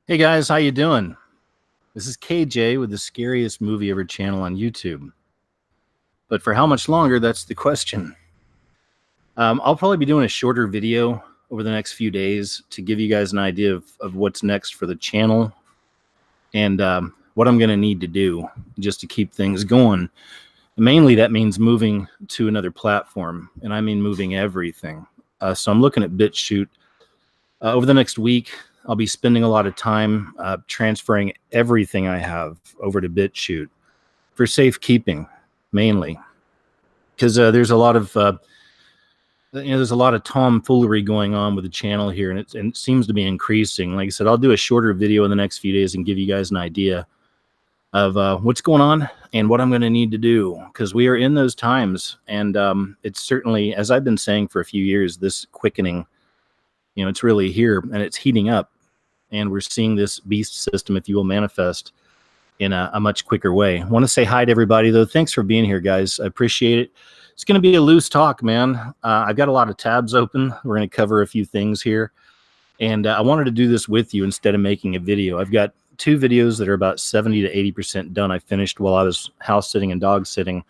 Hey guys, how you doing? This is KJ with the scariest movie ever channel on YouTube. But for how much longer, that's the question. I'll probably be doing a shorter video over the next few days to give you guys an idea of what's next for the channel and what I'm going to need to do just to keep things going. Mainly that means moving to another platform, and I mean moving everything. So I'm looking at BitChute. Over the next week, I'll be spending a lot of time transferring everything I have over to BitChute for safekeeping, mainly, because there's a lot of there's a lot of tomfoolery going on with the channel here, and it seems to be increasing. Like I said, I'll do a shorter video in the next few days and give you guys an idea of what's going on and what I'm going to need to do, because we are in those times, and it's certainly, as I've been saying for a few years, this quickening. It's really here, and it's heating up, and we're seeing this beast system, if you will, manifest in a much quicker way. I want to say hi to everybody, though. Thanks for being here, guys. I appreciate it. It's going to be a loose talk, man. I've got a lot of tabs open. We're going to cover a few things here, and I wanted to do this with you instead of making a video. I've got 2 videos that are about 70 to 80% done. I finished while I was house sitting and dog sitting.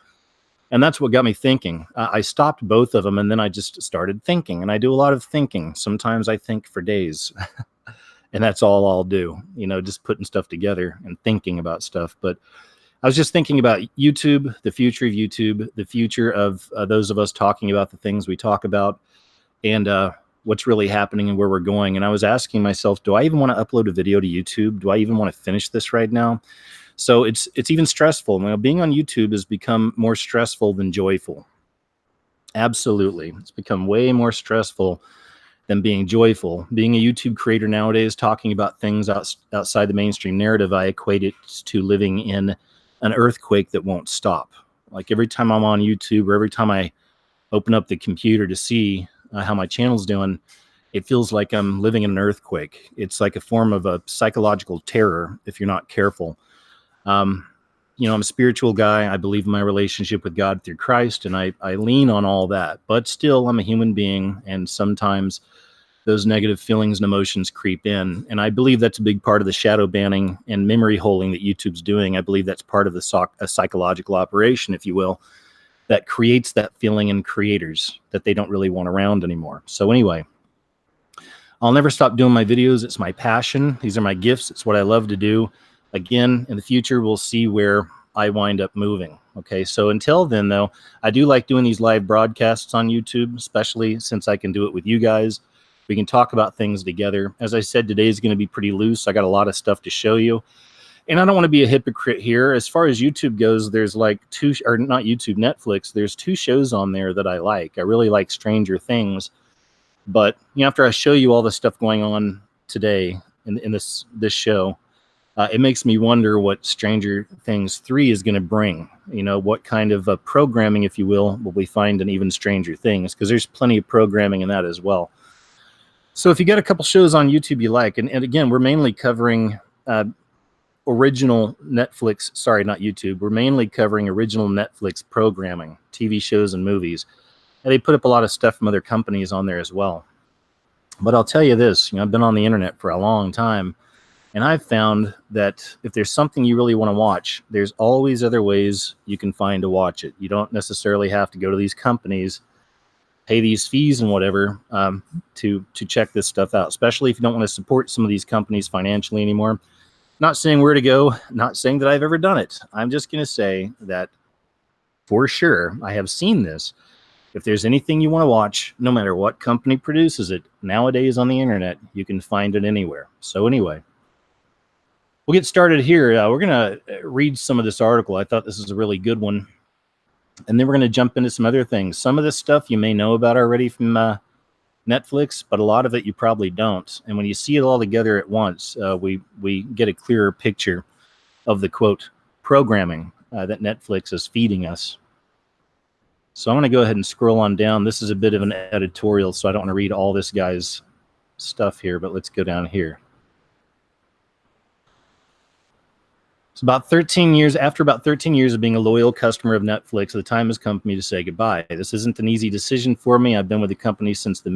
And that's what got me thinking. I stopped both of them, and then I just started thinking. And I do a lot of thinking. Sometimes I think for days. And that's all I'll do, just putting stuff together and thinking about stuff. But I was just thinking about YouTube, the future of YouTube, the future of those of us talking about the things we talk about, and what's really happening and where we're going. And I was asking myself, do I even want to upload a video to YouTube? Do I even want to finish this right now? So it's even stressful. Being on YouTube has become more stressful than joyful. Absolutely. It's become way more stressful than being joyful. Being a YouTube creator nowadays, talking about things outside the mainstream narrative, I equate it to living in an earthquake that won't stop. Like every time I'm on YouTube or every time I open up the computer to see how my channel's doing, it feels like I'm living in an earthquake. It's like a form of a psychological terror if you're not careful. I'm a spiritual guy. I believe in my relationship with God through Christ, and I lean on all that. But still, I'm a human being, and sometimes those negative feelings and emotions creep in. And I believe that's a big part of the shadow banning and memory holding that YouTube's doing. I believe that's part of a psychological operation, if you will, that creates that feeling in creators that they don't really want around anymore. So anyway, I'll never stop doing my videos. It's my passion. These are my gifts. It's what I love to do. Again, in the future, we'll see where I wind up moving. Okay, so until then, though, I do like doing these live broadcasts on YouTube, especially since I can do it with you guys. We can talk about things together. As I said, today is going to be pretty loose. I got a lot of stuff to show you. And I don't want to be a hypocrite here. As far as YouTube goes, there's like Netflix. There's 2 shows on there that I like. I really like Stranger Things. But after I show you all the stuff going on today in this show, it makes me wonder what Stranger Things 3 is going to bring. What kind of programming, if you will we find in even Stranger Things, because there's plenty of programming in that as well. So if you got a couple shows on YouTube you like, and again, we're mainly covering original Netflix, sorry, not YouTube. We're mainly covering original Netflix programming, TV shows and movies. And they put up a lot of stuff from other companies on there as well. But I'll tell you this, I've been on the internet for a long time, and I've found that if there's something you really want to watch, there's always other ways you can find to watch it. You don't necessarily have to go to these companies, pay these fees and whatever to check this stuff out, especially if you don't want to support some of these companies financially anymore. Not saying where to go, not saying that I've ever done it. I'm just going to say that for sure I have seen this. If there's anything you want to watch, no matter what company produces it, nowadays on the internet, you can find it anywhere. So anyway, we'll get started here. We're going to read some of this article. I thought this is a really good one. And then we're going to jump into some other things. Some of this stuff you may know about already from Netflix, but a lot of it you probably don't. And when you see it all together at once, we get a clearer picture of the, quote, programming that Netflix is feeding us. So I'm going to go ahead and scroll on down. This is a bit of an editorial, so I don't want to read all this guy's stuff here, but let's go down here. It's about 13 years, after about 13 years of being a loyal customer of Netflix, the time has come for me to say goodbye. This isn't an easy decision for me. I've been with the company since the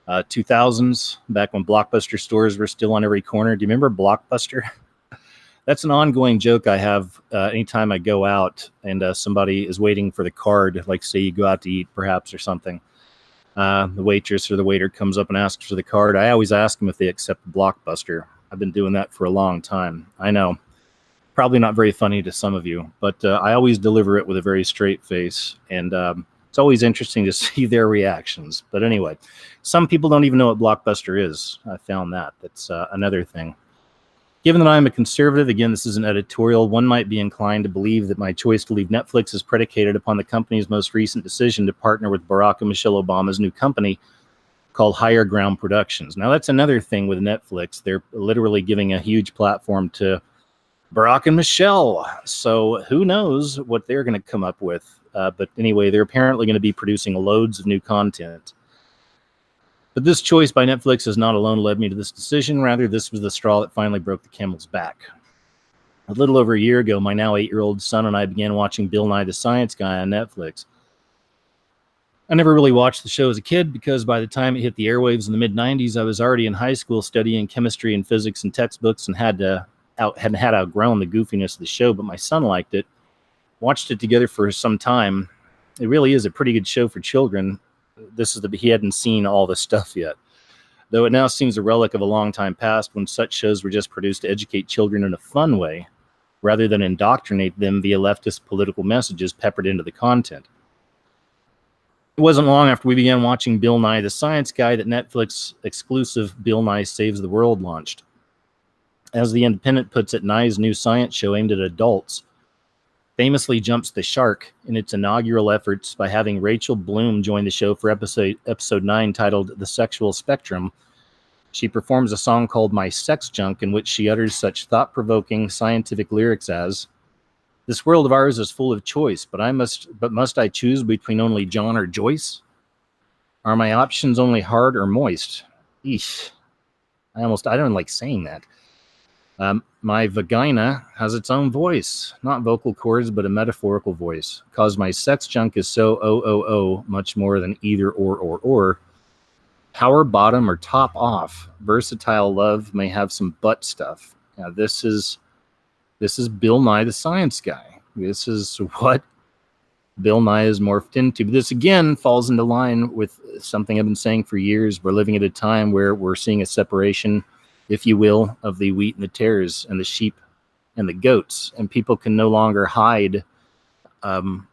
2000s, back when Blockbuster stores were still on every corner. Do you remember Blockbuster? That's an ongoing joke I have anytime I go out and somebody is waiting for the card, like say you go out to eat perhaps or something. The waitress or the waiter comes up and asks for the card. I always ask them if they accept Blockbuster. I've been doing that for a long time. I know. Probably not very funny to some of you, but I always deliver it with a very straight face. And it's always interesting to see their reactions. But anyway, some people don't even know what Blockbuster is. I found that. That's another thing. Given that I'm a conservative, again, this is an editorial, one might be inclined to believe that my choice to leave Netflix is predicated upon the company's most recent decision to partner with Barack and Michelle Obama's new company called Higher Ground Productions. Now, that's another thing with Netflix. They're literally giving a huge platform to Barack and Michelle. So who knows what they're going to come up with. But anyway, they're apparently going to be producing loads of new content. But this choice by Netflix has not alone led me to this decision. Rather, this was the straw that finally broke the camel's back. A little over a year ago, my now 8-year-old son and I began watching Bill Nye the Science Guy on Netflix. I never really watched the show as a kid because by the time it hit the airwaves in the mid-90s, I was already in high school studying chemistry and physics and textbooks and hadn't outgrown the goofiness of the show, but my son liked it. Watched it together for some time. It really is a pretty good show for children. He hadn't seen all the stuff yet. Though it now seems a relic of a long time past when such shows were just produced to educate children in a fun way, rather than indoctrinate them via leftist political messages peppered into the content. It wasn't long after we began watching Bill Nye the Science Guy that Netflix exclusive Bill Nye Saves the World launched. As The Independent puts it, Nye's new science show aimed at adults famously jumps the shark in its inaugural efforts by having Rachel Bloom join the show for episode 9 titled The Sexual Spectrum. She performs a song called My Sex Junk in which she utters such thought-provoking scientific lyrics as, "This world of ours is full of choice, but must I choose between only John or Joyce? Are my options only hard or moist?" Eesh. I don't like saying that. My vagina has its own voice, not vocal cords, but a metaphorical voice. Cause my sex junk is so much more than either or. Power bottom or top off. Versatile love may have some butt stuff. Now this is Bill Nye the Science Guy. This is what Bill Nye is morphed into. But this again falls into line with something I've been saying for years. We're living at a time where we're seeing a separation, if you will, of the wheat and the tares and the sheep and the goats. And people can no longer hide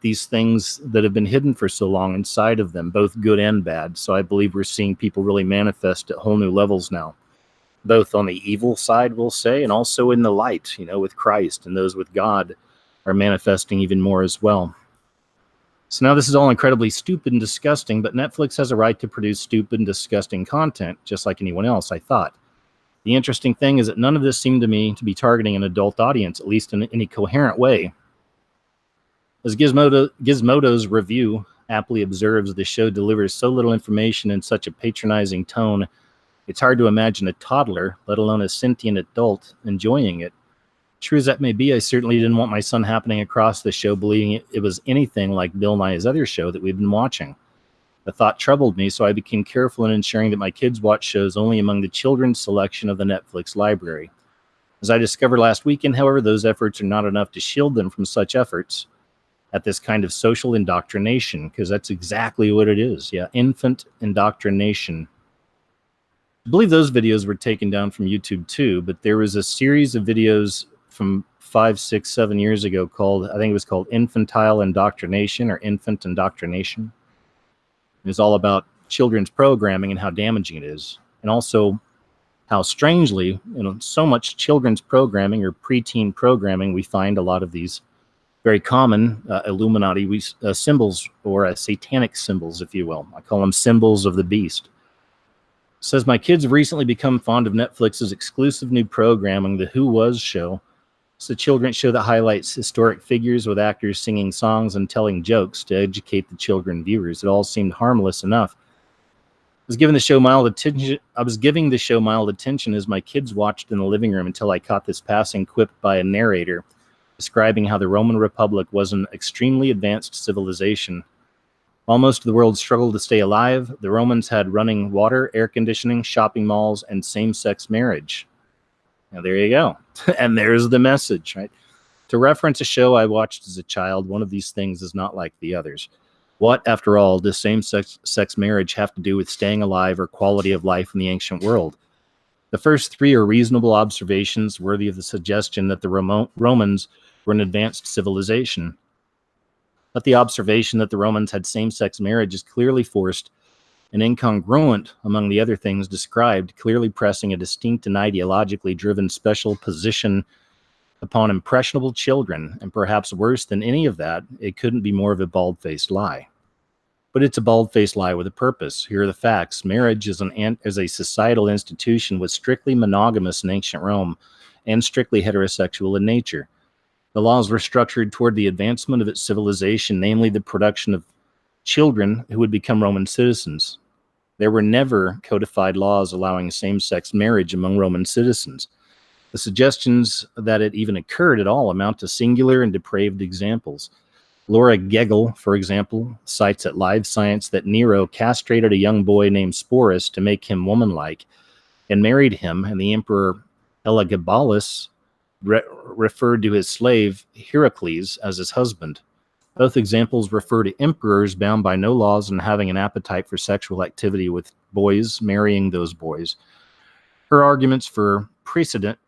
these things that have been hidden for so long inside of them, both good and bad. So I believe we're seeing people really manifest at whole new levels now, both on the evil side, we'll say, and also in the light, with Christ, and those with God are manifesting even more as well. So now this is all incredibly stupid and disgusting, but Netflix has a right to produce stupid and disgusting content, just like anyone else, I thought. The interesting thing is that none of this seemed to me to be targeting an adult audience, at least in any coherent way. As Gizmodo's review aptly observes, the show delivers so little information in such a patronizing tone, it's hard to imagine a toddler, let alone a sentient adult, enjoying it. True as that may be, I certainly didn't want my son happening across the show believing it was anything like Bill Nye's other show that we've been watching. The thought troubled me, so I became careful in ensuring that my kids watch shows only among the children's selection of the Netflix library. As I discovered last weekend, however, those efforts are not enough to shield them from such efforts at this kind of social indoctrination, because that's exactly what it is. Yeah, infant indoctrination. I believe those videos were taken down from YouTube too, but there was a series of videos from 5, 6, 7 years ago called Infantile Indoctrination or Infant Indoctrination. It was all about children's programming and how damaging it is. And also how strangely, so much children's programming or preteen programming, we find a lot of these very common Illuminati symbols or satanic symbols, if you will. I call them symbols of the beast. It says, my kids have recently become fond of Netflix's exclusive new programming, the Who Was show. It's a children's show that highlights historic figures with actors singing songs and telling jokes to educate the children viewers. It all seemed harmless enough. I was giving the show mild attention as my kids watched in the living room until I caught this passing quip by a narrator describing how the Roman Republic was an extremely advanced civilization. While most of the world struggled to stay alive, the Romans had running water, air conditioning, shopping malls, and same-sex marriage. Now, there you go. And there's the message, right? To reference a show I watched as a child, one of these things is not like the others. What, after all, does same-sex marriage have to do with staying alive or quality of life in the ancient world? The first three are reasonable observations worthy of the suggestion that the Romans were an advanced civilization. But the observation that the Romans had same-sex marriage is clearly forced and incongruent among the other things described, clearly pressing a distinct and ideologically driven special position upon impressionable children, and perhaps worse than any of that, it couldn't be more of a bald-faced lie. But it's a bald-faced lie with a purpose. Here are the facts. Marriage is a societal institution was strictly monogamous in ancient Rome and strictly heterosexual in nature. The laws were structured toward the advancement of its civilization, namely the production of children who would become Roman citizens. There were never codified laws allowing same-sex marriage among Roman citizens. The suggestions that it even occurred at all amount to singular and depraved examples. Laura Gegel, for example, cites at Live Science that Nero castrated a young boy named Sporus to make him womanlike and married him, and the emperor Elagabalus referred to his slave Heracles as his husband. Both examples refer to emperors bound by no laws and having an appetite for sexual activity with boys, marrying those boys. Her arguments for precedent,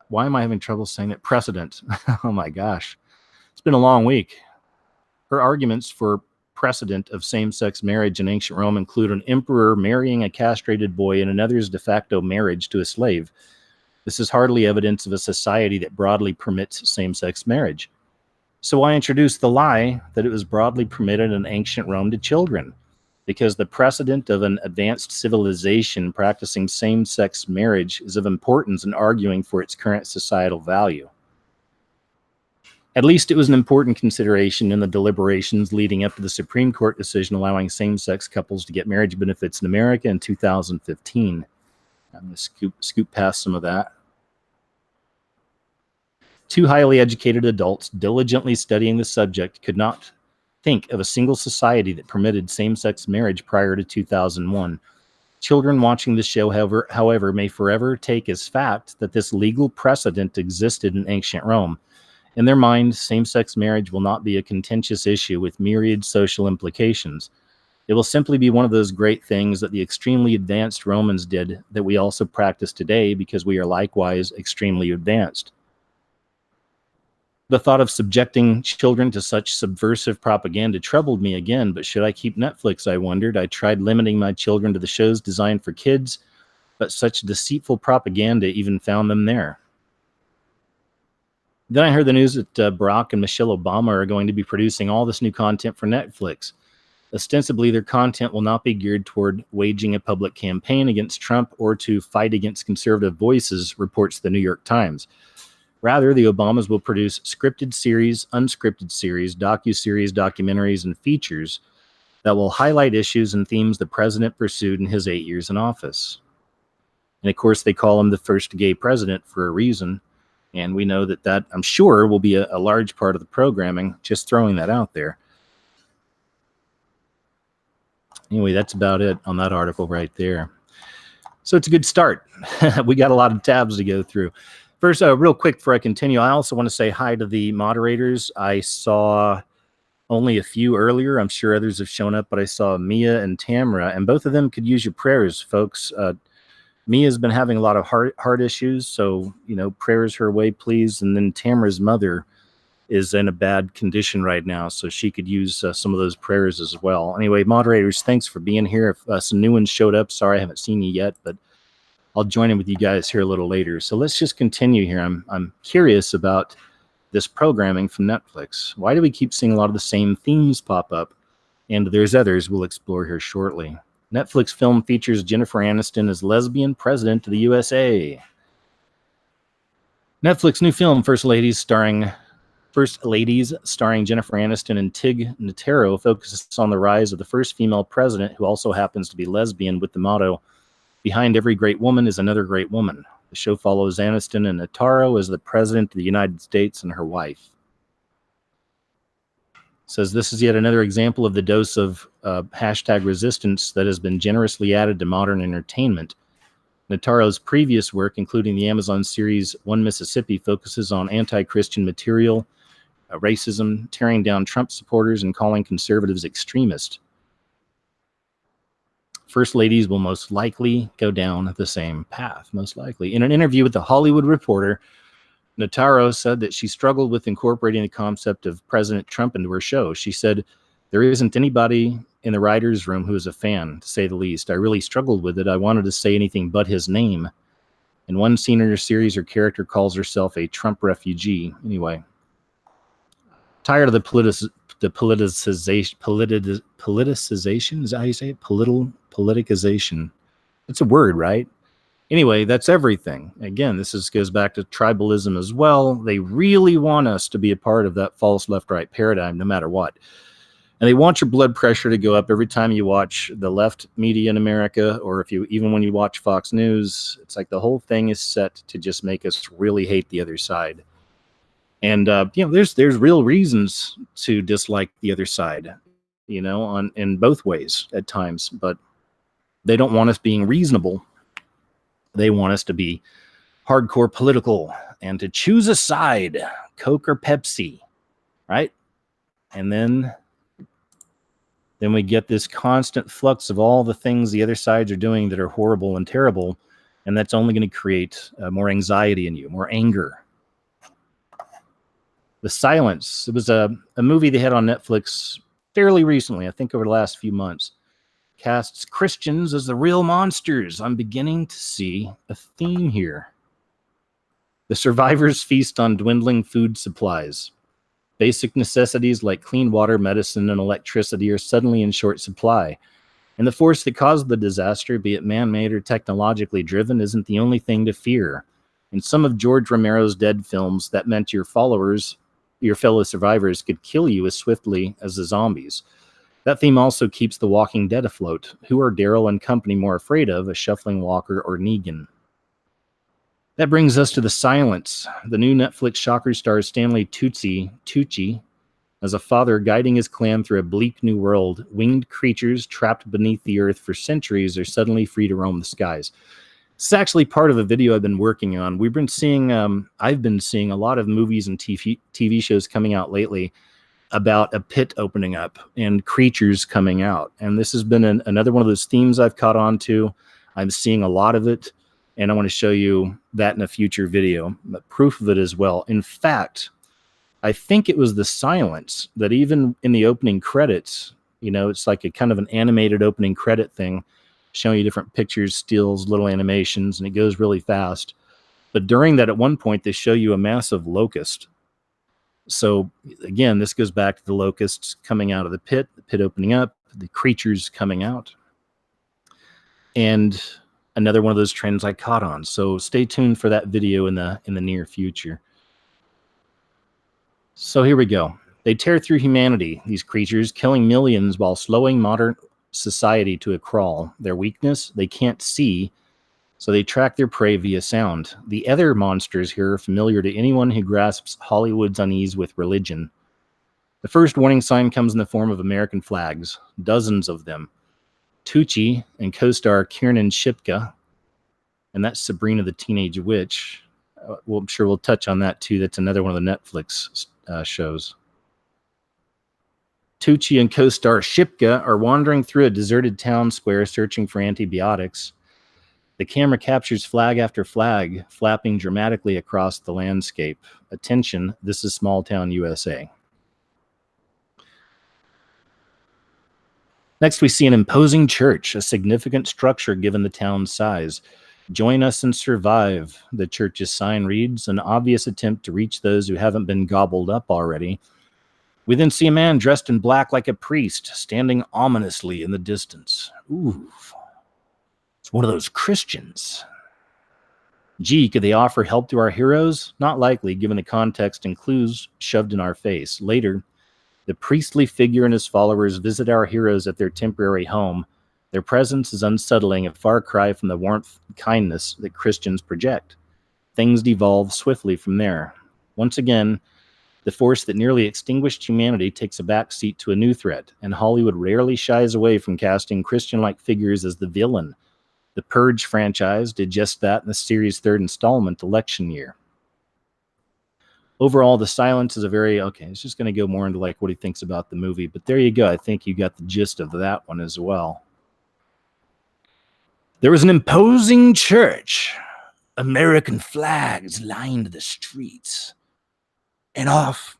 why am I having trouble saying that? Precedent. Oh my gosh. It's been a long week. Her arguments for precedent of same-sex marriage in ancient Rome include an emperor marrying a castrated boy and another's de facto marriage to a slave. This is hardly evidence of a society that broadly permits same-sex marriage. So why introduce the lie that it was broadly permitted in ancient Rome to children? Because the precedent of an advanced civilization practicing same-sex marriage is of importance in arguing for its current societal value. At least it was an important consideration in the deliberations leading up to the Supreme Court decision allowing same-sex couples to get marriage benefits in America in 2015. I'm going to scoop past some of that. Two highly educated adults diligently studying the subject could not think of a single society that permitted same-sex marriage prior to 2001. Children watching the show, however, may forever take as fact that this legal precedent existed in ancient Rome. In their mind, same-sex marriage will not be a contentious issue with myriad social implications. It will simply be one of those great things that the extremely advanced Romans did that we also practice today because we are likewise extremely advanced. The thought of subjecting children to such subversive propaganda troubled me again, but should I keep Netflix, I wondered. I tried limiting my children to the shows designed for kids, but such deceitful propaganda even found them there. Then I heard the news that Barack and Michelle Obama are going to be producing all this new content for Netflix. Ostensibly, their content will not be geared toward waging a public campaign against Trump or to fight against conservative voices, reports the New York Times. Rather, the Obamas will produce scripted series, unscripted series, docuseries, documentaries, and features that will highlight issues and themes the president pursued in his 8 years in office. And of course, they call him the first gay president for a reason. And we know that I'm sure, will be a large part of the programming, just throwing that out there. Anyway, that's about it on that article right there. So it's a good start. We got a lot of tabs to go through. First, real quick before I continue, I also want to say hi to the moderators. I saw only a few earlier. I'm sure others have shown up, but I saw Mia and Tamara, and both of them could use your prayers, folks. Mia's been having a lot of heart issues, so, prayers her way, please. And then Tamara's mother is in a bad condition right now, so she could use some of those prayers as well. Anyway, moderators, thanks for being here. If some new ones showed up, sorry I haven't seen you yet, but I'll join in with you guys here a little later. So let's just continue here. I'm curious about this programming from Netflix. Why do we keep seeing a lot of the same themes pop up? And there's others we'll explore here shortly. Netflix film features Jennifer Aniston as lesbian president of the USA. Netflix new film, First Ladies, starring Jennifer Aniston and Tig Notaro, focuses on the rise of the first female president who also happens to be lesbian, with the motto, "Behind every great woman is another great woman." The show follows Aniston and Notaro as the president of the United States and her wife. Says this is yet another example of the dose of hashtag resistance that has been generously added to modern entertainment. Notaro's previous work, including the Amazon series One Mississippi, focuses on anti-Christian material, racism, tearing down Trump supporters, and calling conservatives extremist. First ladies will most likely go down the same path, most likely. In an interview with The Hollywood Reporter, Notaro said that she struggled with incorporating the concept of President Trump into her show. She said, "There isn't anybody in the writer's room who is a fan, to say the least. I really struggled with it. I wanted to say anything but his name. In one scene in her series, her character calls herself a Trump refugee." Anyway, tired of the politicization? Is that how you say it? Politicization. It's a word, right? Anyway, that's everything. Again, goes back to tribalism as well. They really want us to be a part of that false left-right paradigm, no matter what. And they want your blood pressure to go up every time you watch the left media in America, or even when you watch Fox News. It's like the whole thing is set to just make us really hate the other side. And there's real reasons to dislike the other side, in both ways at times. But they don't want us being reasonable. They want us to be hardcore political and to choose a side, Coke or Pepsi, right? And then we get this constant flux of all the things the other sides are doing that are horrible and terrible, and that's only going to create more anxiety in you, more anger. The Silence. It was a movie they had on Netflix fairly recently, I think over the last few months. Casts Christians as the real monsters. I'm beginning to see a theme here. The survivors feast on dwindling food supplies. Basic necessities like clean water, medicine, and electricity are suddenly in short supply. And the force that caused the disaster, be it man-made or technologically driven, isn't the only thing to fear. In some of George Romero's Dead films, that meant your fellow survivors, could kill you as swiftly as the zombies. That theme also keeps The Walking Dead afloat. Who are Daryl and company more afraid of, a shuffling Walker or Negan? That brings us to The Silence. The new Netflix shocker stars Stanley Tucci as a father guiding his clan through a bleak new world. Winged creatures trapped beneath the earth for centuries are suddenly free to roam the skies. It's actually part of a video I've been working on. I've been seeing a lot of movies and TV shows coming out lately about a pit opening up and creatures coming out. And this has been another one of those themes I've caught on to. I'm seeing a lot of it, and I want to show you that in a future video, but proof of it as well. In fact, I think it was The Silence that even in the opening credits, it's like a kind of an animated opening credit thing, showing you different pictures, stills, little animations, and it goes really fast. But during that, at one point, they show you a massive locust. So again, this goes back to the locusts coming out of the pit opening up, the creatures coming out. And another one of those trends I caught on. So stay tuned for that video in the near future. So here we go. They tear through humanity, these creatures, killing millions while slowing modern society to a crawl. Their weakness, they can't see, so they track their prey via sound. The other monsters here are familiar to anyone who grasps Hollywood's unease with religion. The first warning sign comes in the form of American flags, dozens of them. Tucci and co-star Kiernan Shipka, and that's Sabrina the Teenage Witch. I'm sure we'll touch on that too. That's another one of the Netflix shows. Tucci and co-star Shipka are wandering through a deserted town square searching for antibiotics. The camera captures flag after flag, flapping dramatically across the landscape. Attention, this is small town USA. Next, we see an imposing church, a significant structure given the town's size. Join us and survive, the church's sign reads, an obvious attempt to reach those who haven't been gobbled up already. We then see a man dressed in black like a priest, standing ominously in the distance. Ooh, it's one of those Christians. Gee, could they offer help to our heroes? Not likely, given the context and clues shoved in our face. Later, the priestly figure and his followers visit our heroes at their temporary home. Their presence is unsettling, a far cry from the warmth and kindness that Christians project. Things devolve swiftly from there. Once again, The force that nearly extinguished humanity takes a backseat to a new threat, and Hollywood rarely shies away from casting Christian-like figures as the villain. The Purge franchise did just that in the series' third installment, Election Year. Overall, the silence is it's just going to go more into like what he thinks about the movie, but there you go. I think you got the gist of that one as well. There was an imposing church. American flags lined the streets. And off,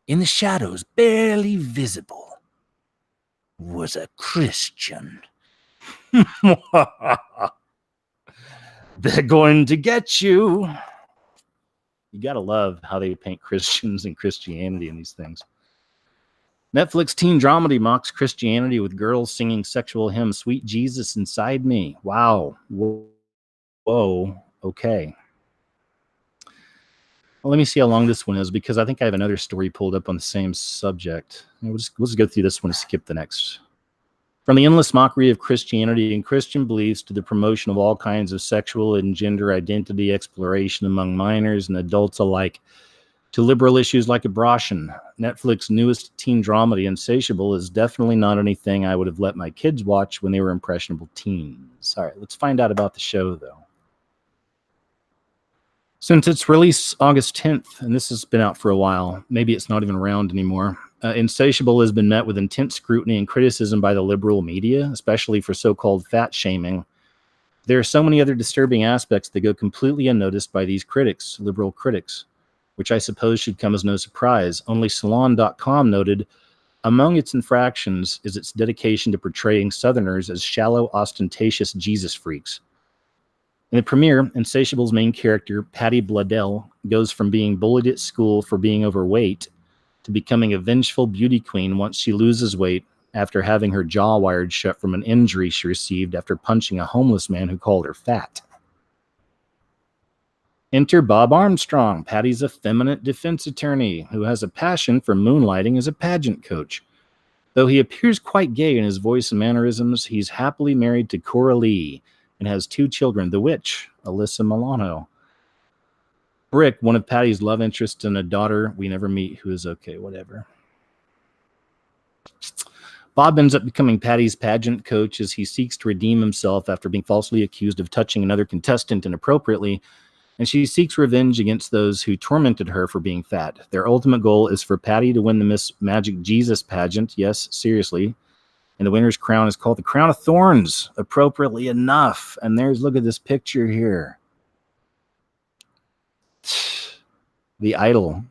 in the shadows, barely visible, was a Christian. They're going to get you. You gotta love how they paint Christians and Christianity in these things. Netflix teen dramedy mocks Christianity with girls singing sexual hymns, Sweet Jesus Inside Me. Wow. Whoa. Okay. Well, let me see how long this one is, because I think I have another story pulled up on the same subject. We'll just go through this one and skip the next. From the endless mockery of Christianity and Christian beliefs to the promotion of all kinds of sexual and gender identity exploration among minors and adults alike, to liberal issues like abortion, Netflix's newest teen dramedy, Insatiable, is definitely not anything I would have let my kids watch when they were impressionable teens. All right, let's find out about the show, though. Since its release August 10th, and this has been out for a while, maybe it's not even around anymore, Insatiable has been met with intense scrutiny and criticism by the liberal media, especially for so-called fat shaming. There are so many other disturbing aspects that go completely unnoticed by these critics, liberal critics, which I suppose should come as no surprise. Only Salon.com noted, among its infractions is its dedication to portraying Southerners as shallow, ostentatious Jesus freaks. In the premiere, Insatiable's main character, Patty Bladell, goes from being bullied at school for being overweight to becoming a vengeful beauty queen once she loses weight after having her jaw wired shut from an injury she received after punching a homeless man who called her fat. Enter Bob Armstrong, Patty's effeminate defense attorney, who has a passion for moonlighting as a pageant coach. Though he appears quite gay in his voice and mannerisms, he's happily married to Cora Lee and has 2 children, the witch, Alyssa Milano. Brick, one of Patty's love interests, and a daughter we never meet who is okay, whatever. Bob ends up becoming Patty's pageant coach as he seeks to redeem himself after being falsely accused of touching another contestant inappropriately, and she seeks revenge against those who tormented her for being fat. Their ultimate goal is for Patty to win the Miss Magic Jesus pageant. Yes, seriously. And the winner's crown is called the Crown of Thorns, appropriately enough. And look at this picture here. The idol.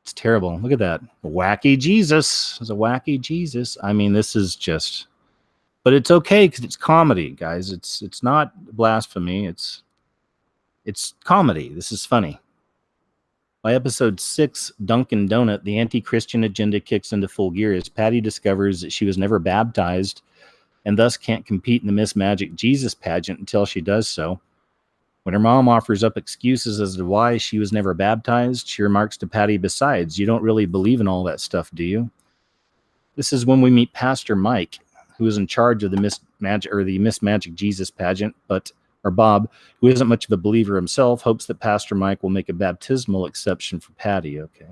It's terrible. Look at that. Wacky Jesus. It's a wacky Jesus. I mean, this is just... But it's okay because it's comedy, guys. It's not blasphemy. It's comedy. This is funny. By episode 6, Dunkin' Donut, the anti-Christian agenda kicks into full gear as Patty discovers that she was never baptized and thus can't compete in the Miss Magic Jesus pageant until she does so. When her mom offers up excuses as to why she was never baptized, she remarks to Patty, besides, you don't really believe in all that stuff, do you? This is when we meet Pastor Mike, who is in charge of the Miss Magic Jesus pageant, Bob, who isn't much of a believer himself, hopes that Pastor Mike will make a baptismal exception for Patty. Okay.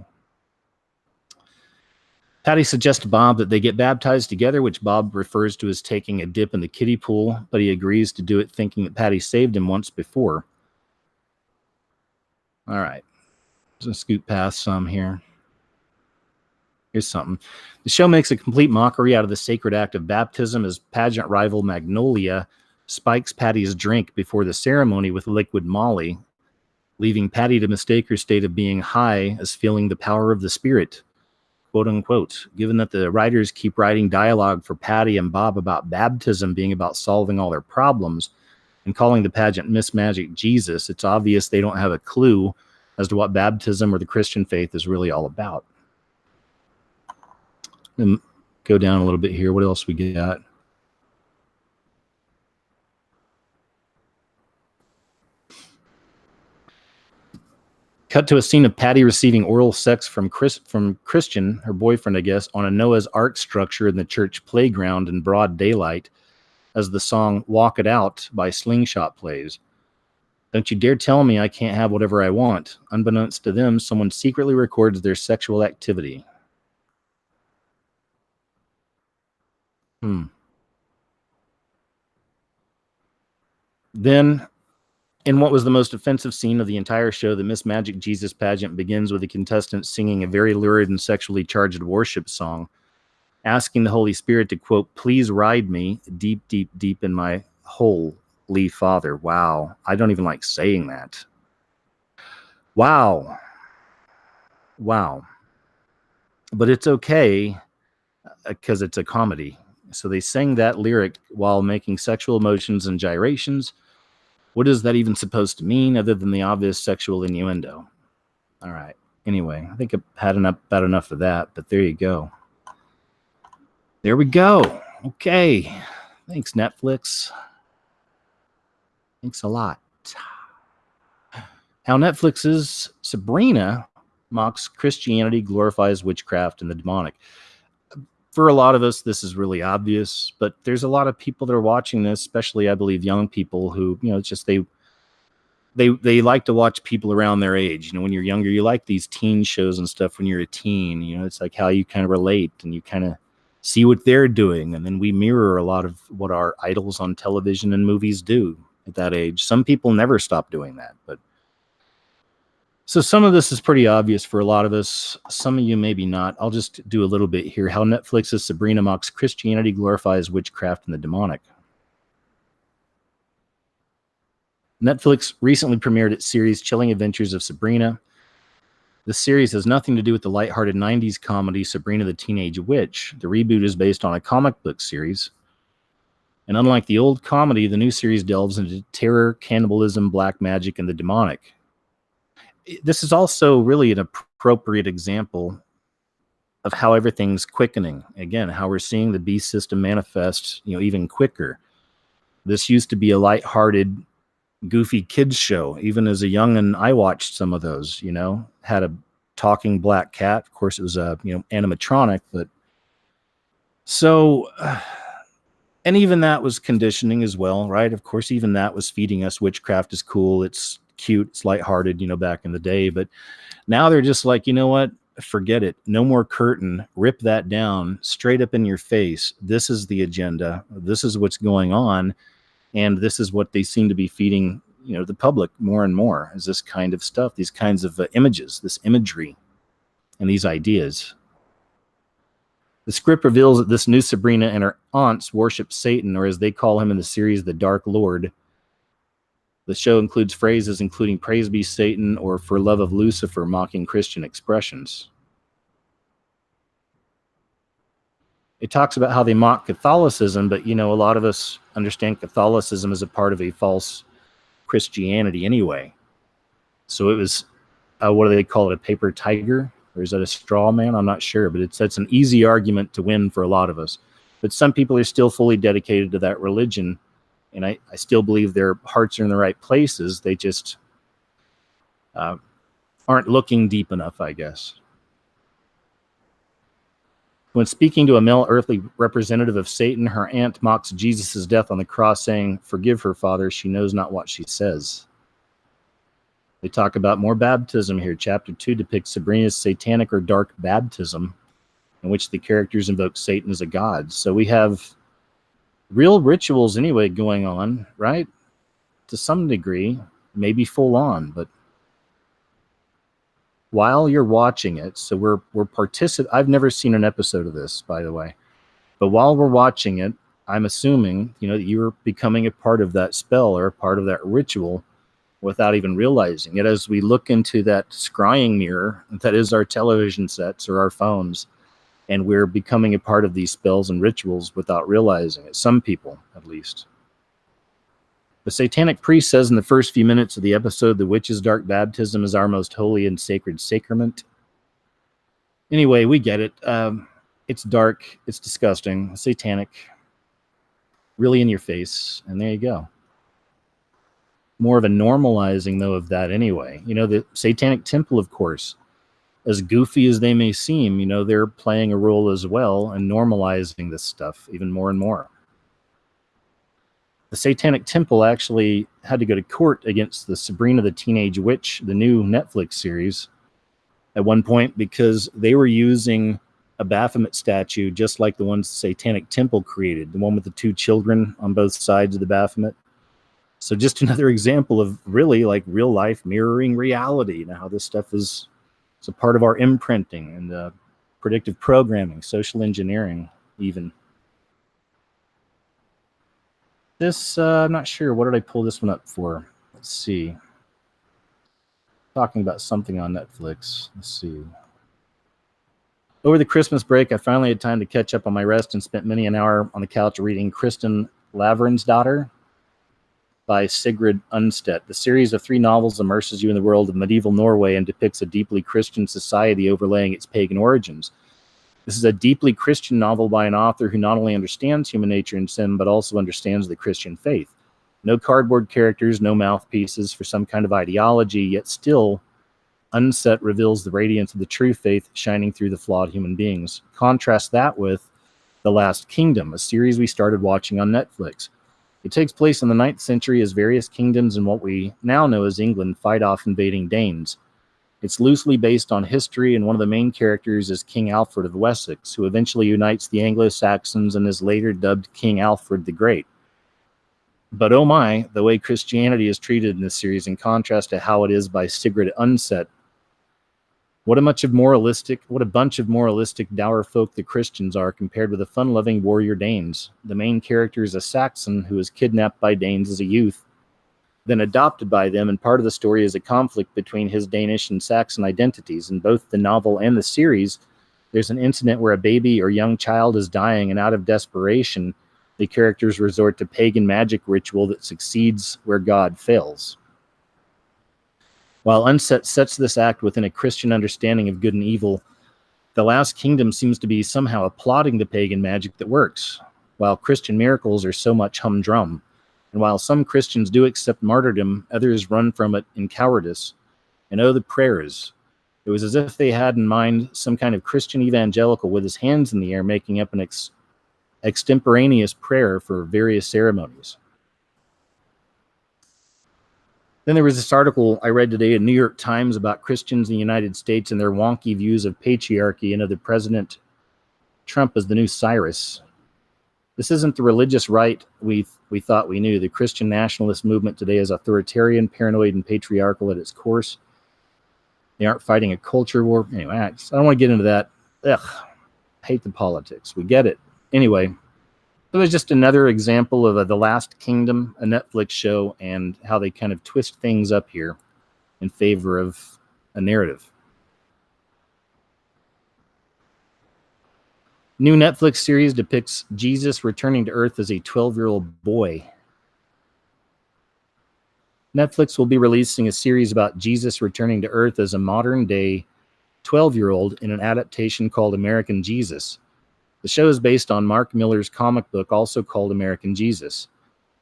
Patty suggests to Bob that they get baptized together, which Bob refers to as taking a dip in the kiddie pool, but he agrees to do it thinking that Patty saved him once before. All right. Let's scoot past some here. Here's something. The show makes a complete mockery out of the sacred act of baptism as pageant rival Magnolia spikes Patty's drink before the ceremony with liquid Molly, leaving Patty to mistake her state of being high as feeling the power of the spirit, quote unquote. Given that the writers keep writing dialogue for Patty and Bob about baptism being about solving all their problems and calling the pageant Miss Magic Jesus, it's obvious they don't have a clue as to what baptism or the Christian faith is really all about. Then go down a little bit here. What else we got? Cut to a scene of Patty receiving oral sex from Christian, her boyfriend, I guess, on a Noah's Ark structure in the church playground in broad daylight as the song Walk It Out by Slingshot plays. Don't you dare tell me I can't have whatever I want. Unbeknownst to them, someone secretly records their sexual activity. Then, in what was the most offensive scene of the entire show, the Miss Magic Jesus pageant begins with the contestants singing a very lurid and sexually charged worship song, asking the Holy Spirit to, quote, please ride me deep, deep, deep in my holy Father. Wow. I don't even like saying that. Wow. Wow. But it's okay because it's a comedy. So they sang that lyric while making sexual emotions and gyrations. What is that even supposed to mean other than the obvious sexual innuendo? All right. Anyway, I think I've had about enough of that, but there you go. There we go. Okay. Thanks, Netflix. Thanks a lot. How Netflix's Sabrina mocks Christianity, glorifies witchcraft and the demonic. For a lot of us, this is really obvious, but there's a lot of people that are watching this, especially, I believe, young people who, it's just they like to watch people around their age. When you're younger, you like these teen shows and stuff when you're a teen. It's like how you kind of relate and you kind of see what they're doing. And then we mirror a lot of what our idols on television and movies do at that age. Some people never stop doing that, but so some of this is pretty obvious for a lot of us. Some of you maybe not. I'll just do a little bit here. How Netflix's Sabrina mocks Christianity, glorifies witchcraft and the demonic. Netflix recently premiered its series Chilling Adventures of Sabrina. The series has nothing to do with the lighthearted 90s comedy Sabrina the Teenage Witch. The reboot is based on a comic book series. And unlike the old comedy, the new series delves into terror, cannibalism, black magic, and the demonic. This is also really an appropriate example of how everything's quickening. Again, how we're seeing the beast system manifest, even quicker. This used to be a lighthearted, goofy kids show. Even as a youngin', I watched some of those. Had a talking black cat. Of course, it was a animatronic, but so. And even that was conditioning as well, right? Of course, even that was feeding us witchcraft is cool. It's cute. It's lighthearted, back in the day. But now they're just like, you know what? Forget it. No more curtain. Rip that down straight up in your face. This is the agenda. This is what's going on. And this is what they seem to be feeding, the public more and more, is this kind of stuff, these kinds of images, this imagery and these ideas. The script reveals that this new Sabrina and her aunts worship Satan, or as they call him in the series, the Dark Lord. The show includes phrases including praise be Satan or for love of Lucifer, mocking Christian expressions. It talks about how they mock Catholicism, but, a lot of us understand Catholicism as a part of a false Christianity anyway. So it was, what do they call it, a paper tiger? Or is that a straw man? I'm not sure, but that's an easy argument to win for a lot of us. But some people are still fully dedicated to that religion, and I still believe their hearts are in the right places. They just aren't looking deep enough, I guess. When speaking to a male earthly representative of Satan, her aunt mocks Jesus' death on the cross, saying, "Forgive her, Father, she knows not what she says." They talk about more baptism here. Chapter 2 depicts Sabrina's satanic or dark baptism, in which the characters invoke Satan as a god. So we have real rituals anyway going on, right? To some degree, maybe full on, but while you're watching it, so we're I've never seen an episode of this, by the way, but while we're watching it, I'm assuming, that you're becoming a part of that spell or a part of that ritual without even realizing it. As we look into that scrying mirror that is our television sets or our phones, and we're becoming a part of these spells and rituals without realizing it. Some people, at least. The satanic priest says in the first few minutes of the episode, the witch's dark baptism is our most holy and sacred sacrament. Anyway, we get it. It's dark. It's disgusting. Satanic. Really in your face. And there you go. More of a normalizing, though, of that anyway. The Satanic Temple, of course, as goofy as they may seem, they're playing a role as well and normalizing this stuff even more and more. The Satanic Temple actually had to go to court against the Sabrina the Teenage Witch, the new Netflix series, at one point because they were using a Baphomet statue just like the ones the Satanic Temple created, the one with the two children on both sides of the Baphomet. So just another example of really like real life mirroring reality, and how this stuff is a part of our imprinting and predictive programming, social engineering even. This, I'm not sure. What did I pull this one up for? Let's see. Talking about something on Netflix. Let's see. Over the Christmas break, I finally had time to catch up on my rest and spent many an hour on the couch reading Kristen Lavransdatter by Sigrid Undset. The series of 3 novels immerses you in the world of medieval Norway and depicts a deeply Christian society overlaying its pagan origins. This is a deeply Christian novel by an author who not only understands human nature and sin, but also understands the Christian faith. No cardboard characters, no mouthpieces for some kind of ideology, yet still, Undset reveals the radiance of the true faith shining through the flawed human beings. Contrast that with The Last Kingdom, a series we started watching on Netflix. It takes place in the 9th century as various kingdoms in what we now know as England fight off invading Danes. It's loosely based on history, and one of the main characters is King Alfred of Wessex, who eventually unites the Anglo-Saxons and is later dubbed King Alfred the Great. But oh my, the way Christianity is treated in this series in contrast to how it is by Sigrid Undset. What a bunch of moralistic dour folk the Christians are compared with the fun-loving warrior Danes. The main character is a Saxon who was kidnapped by Danes as a youth, then adopted by them, and part of the story is a conflict between his Danish and Saxon identities. In both the novel and the series, there's an incident where a baby or young child is dying, and out of desperation, the characters resort to pagan magic ritual that succeeds where God fails. While Undset sets this act within a Christian understanding of good and evil, The Last Kingdom seems to be somehow applauding the pagan magic that works, while Christian miracles are so much humdrum. And while some Christians do accept martyrdom, others run from it in cowardice. And oh, the prayers. It was as if they had in mind some kind of Christian evangelical with his hands in the air making up an extemporaneous prayer for various ceremonies. Then there was this article I read today in New York Times about Christians in the United States and their wonky views of patriarchy and of the President Trump as the new Cyrus. This isn't the religious right we thought we knew. The Christian nationalist movement today is authoritarian, paranoid, and patriarchal at its core. They aren't fighting a culture war. Anyway, I don't want to get into that. Ugh, I hate the politics. We get it. Anyway, it was just another example of The Last Kingdom, a Netflix show, and how they kind of twist things up here in favor of a narrative. New Netflix series depicts Jesus returning to Earth as a 12-year-old boy. Netflix will be releasing a series about Jesus returning to Earth as a modern-day 12-year-old in an adaptation called American Jesus. The show is based on Mark Millar's comic book, also called American Jesus.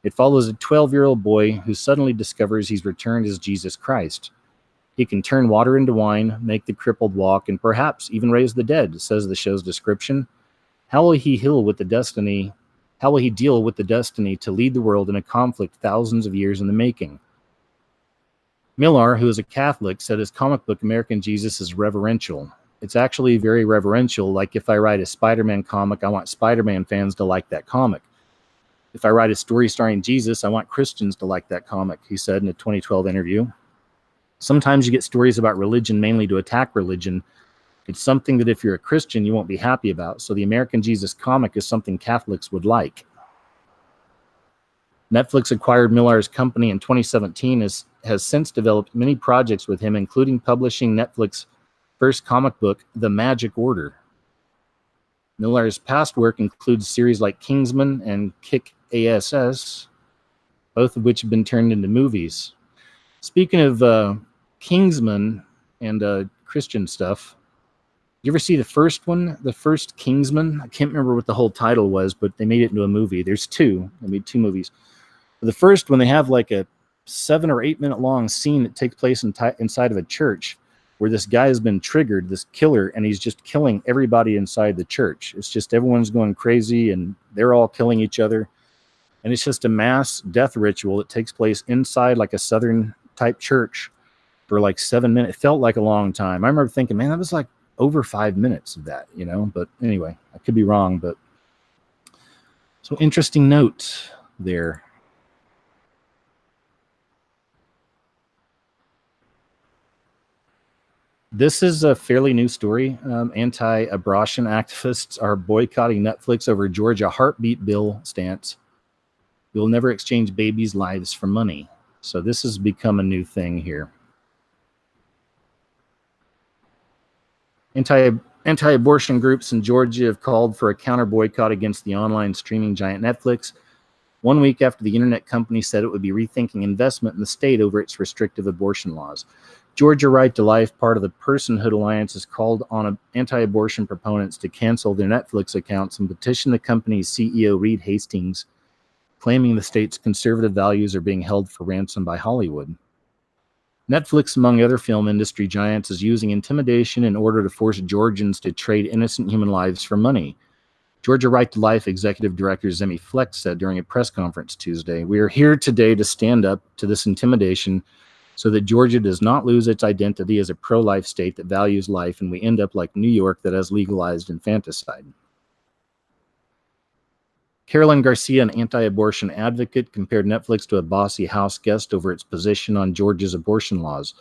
It follows a 12-year-old boy who suddenly discovers he's returned as Jesus Christ. He can turn water into wine, make the crippled walk, and perhaps even raise the dead, says the show's description. How will he deal with the destiny to lead the world in a conflict thousands of years in the making? Millar, who is a Catholic, said his comic book American Jesus is reverential. It's actually very reverential. Like if I write a Spider-Man comic, I want Spider-Man fans to like that comic. If I write a story starring Jesus, I want Christians to like that comic, he said in a 2012 interview. Sometimes you get stories about religion mainly to attack religion. It's something that if you're a Christian, you won't be happy about. So the American Jesus comic is something Catholics would like. Netflix acquired Millar's company in 2017, has since developed many projects with him, including publishing Netflix's first comic book, The Magic Order. Millar's past work includes series like Kingsman and Kick-Ass, both of which have been turned into movies. Speaking of Kingsman and Christian stuff, did you ever see the first one, the first Kingsman? I can't remember what the whole title was, but they made it into a movie. There's two. They made two movies. The first one, they have like a 7 or 8 minute long scene that takes place inside of a church where this guy has been triggered, this killer, and he's just killing everybody inside the church. It's just everyone's going crazy and they're all killing each other. And it's just a mass death ritual that takes place inside like a Southern type church for like 7 minutes. It felt like a long time. I remember thinking, man, that was like over 5 minutes of that, you know? But anyway, I could be wrong, but so interesting note there. This is a fairly new story. Anti-abortion activists are boycotting Netflix over Georgia heartbeat bill stance. We'll never exchange babies' lives for money. So this has become a new thing here. Anti-abortion groups in Georgia have called for a counter boycott against the online streaming giant Netflix 1 week after the internet company said it would be rethinking investment in the state over its restrictive abortion laws. Georgia Right to Life, part of the Personhood Alliance, has called on anti-abortion proponents to cancel their Netflix accounts and petition the company's CEO, Reed Hastings, claiming the state's conservative values are being held for ransom by Hollywood. Netflix, among other film industry giants, is using intimidation in order to force Georgians to trade innocent human lives for money. Georgia Right to Life Executive Director Zemi Flex said during a press conference Tuesday, "We are here today to stand up to this intimidation so that Georgia does not lose its identity as a pro-life state that values life, and we end up like New York that has legalized infanticide." Carolyn Garcia, an anti-abortion advocate, compared Netflix to a bossy house guest over its position on Georgia's abortion laws.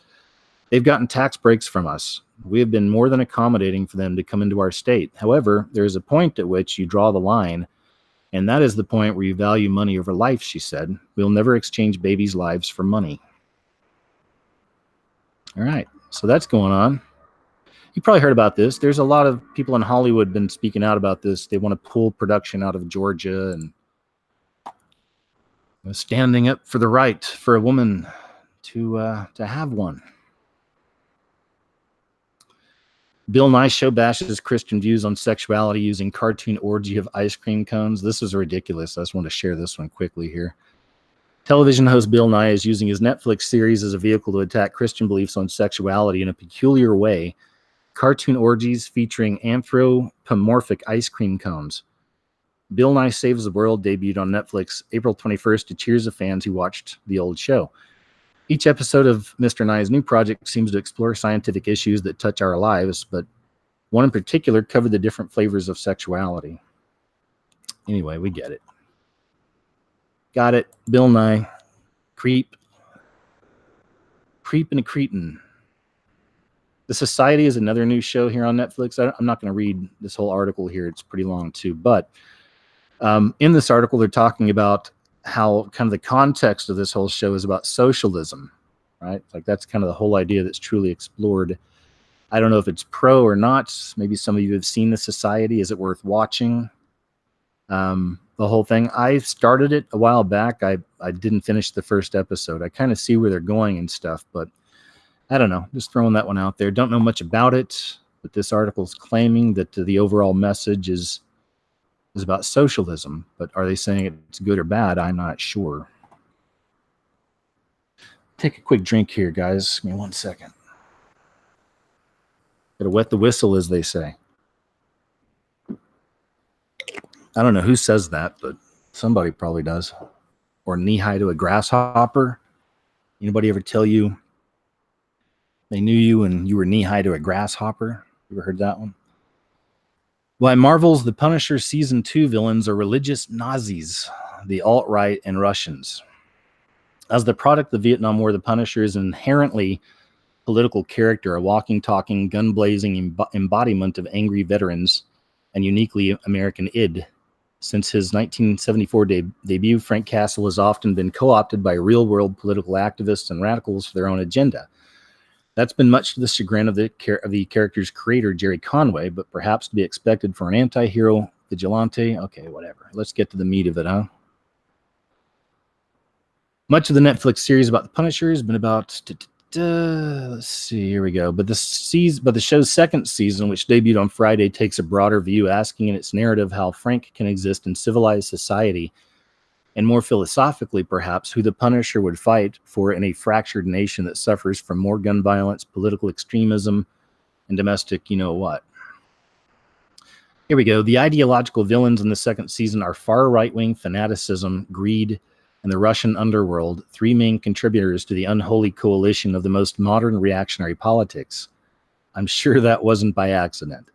"They've gotten tax breaks from us. We have been more than accommodating for them to come into our state. However, there is a point at which you draw the line, and that is the point where you value money over life," she said. "We'll never exchange babies' lives for money." All right, so that's going on. You probably heard about this. There's a lot of people in Hollywood been speaking out about this. They want to pull production out of Georgia and standing up for the right for a woman to have one. Bill Nye show bashes Christian views on sexuality using cartoon orgy of ice cream cones. This is ridiculous. I just want to share this one quickly here. Television host Bill Nye is using his Netflix series as a vehicle to attack Christian beliefs on sexuality in a peculiar way. Cartoon orgies featuring anthropomorphic ice cream cones. Bill Nye Saves the World debuted on Netflix April 21st to cheers of fans who watched the old show. Each episode of Mr. Nye's new project seems to explore scientific issues that touch our lives, but one in particular covered the different flavors of sexuality. Anyway, we get it. Got it. Bill Nye. Creep and a cretin. The Society is another new show here on Netflix. I'm not going to read this whole article here. It's pretty long too. But in this article, they're talking about how kind of the context of this whole show is about socialism, right? Like that's kind of the whole idea that's truly explored. I don't know if it's pro or not. Maybe some of you have seen The Society. Is it worth watching? The whole thing. I started it a while back. I didn't finish the first episode. I kind of see where they're going and stuff, but I don't know. Just throwing that one out there. Don't know much about it, but this article is claiming that the overall message is about socialism. But are they saying it's good or bad? I'm not sure. Take a quick drink here, guys. Give me 1 second. Gotta wet the whistle, as they say. I don't know who says that, but somebody probably does. Or knee high to a grasshopper. Anybody ever tell you they knew you and you were knee high to a grasshopper? You ever heard that one? Why Marvel's The Punisher Season 2 villains are religious Nazis, the alt-right, and Russians. As the product of the Vietnam War, The Punisher is an inherently political character, a walking, talking, gun-blazing embodiment of angry veterans and uniquely American id. Since his 1974 debut, Frank Castle has often been co-opted by real-world political activists and radicals for their own agenda. That's been much to the chagrin of the character's creator, Jerry Conway, but perhaps to be expected for an anti-hero vigilante. Okay, whatever. Let's get to the meat of it, huh? Much of the Netflix series about the Punisher has been about... let's see, here we go. But the show's second season, which debuted on Friday, takes a broader view, asking in its narrative how Frank can exist in civilized society, and more philosophically, perhaps, who the Punisher would fight for in a fractured nation that suffers from more gun violence, political extremism, and domestic you-know-what. Here we go. The ideological villains in the second season are far right-wing fanaticism, greed, and the Russian underworld, three main contributors to the unholy coalition of the most modern reactionary politics. I'm sure that wasn't by accident.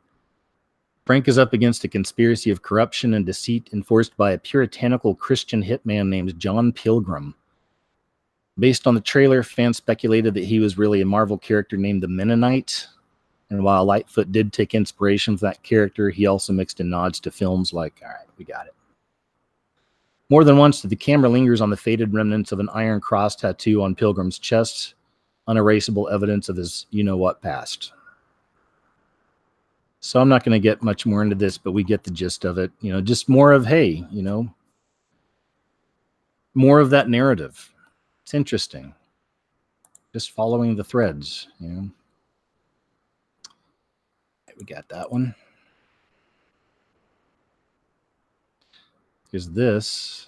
Frank is up against a conspiracy of corruption and deceit enforced by a puritanical Christian hitman named John Pilgrim. Based on the trailer, fans speculated that he was really a Marvel character named the Mennonite. And while Lightfoot did take inspiration from that character, he also mixed in nods to films like, all right, we got it. More than once, the camera lingers on the faded remnants of an iron cross tattoo on Pilgrim's chest, unerasable evidence of his you-know-what past. So I'm not going to get much more into this, but we get the gist of it. Just more of, hey, more of that narrative. It's interesting. Just following the threads, We got that one. Here's this.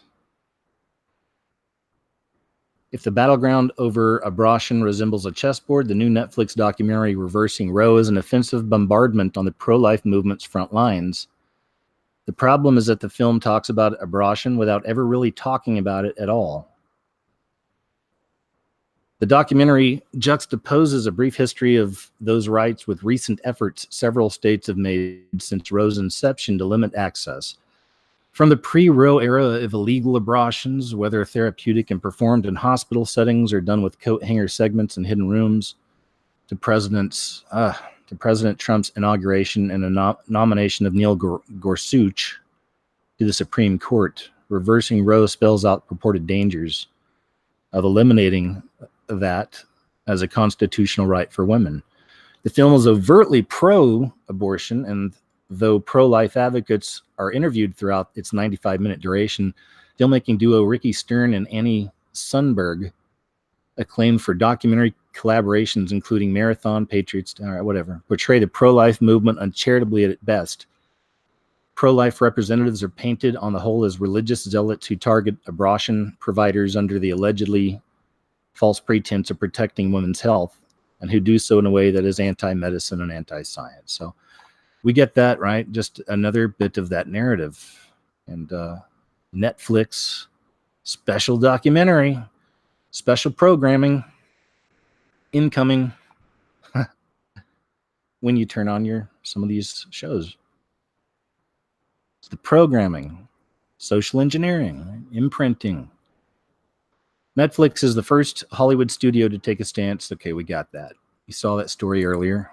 If the battleground over abortion resembles a chessboard, the new Netflix documentary Reversing Roe is an offensive bombardment on the pro-life movement's front lines. The problem is that the film talks about abortion without ever really talking about it at all. The documentary juxtaposes a brief history of those rights with recent efforts several states have made since Roe's inception to limit access. From the pre-Roe era of illegal abortions, whether therapeutic and performed in hospital settings or done with coat hanger segments in hidden rooms, to President Trump's inauguration and a nomination of Neil Gorsuch to the Supreme Court, reversing Roe spells out purported dangers of eliminating that as a constitutional right for women. The film is overtly pro-abortion, and though pro-life advocates are interviewed throughout its 95-minute duration, filmmaking duo Ricky Stern and Annie Sundberg, acclaimed for documentary collaborations including Marathon, Patriots, portray the pro-life movement uncharitably at best. Pro-life representatives are painted on the whole as religious zealots who target abortion providers under the allegedly false pretense of protecting women's health, and who do so in a way that is anti-medicine and anti-science. So we get that, right? Just another bit of that narrative. And Netflix special documentary, special programming, incoming when you turn on some of these shows. It's the programming, social engineering, right? Imprinting. Netflix is the first Hollywood studio to take a stance. Okay, we got that. You saw that story earlier.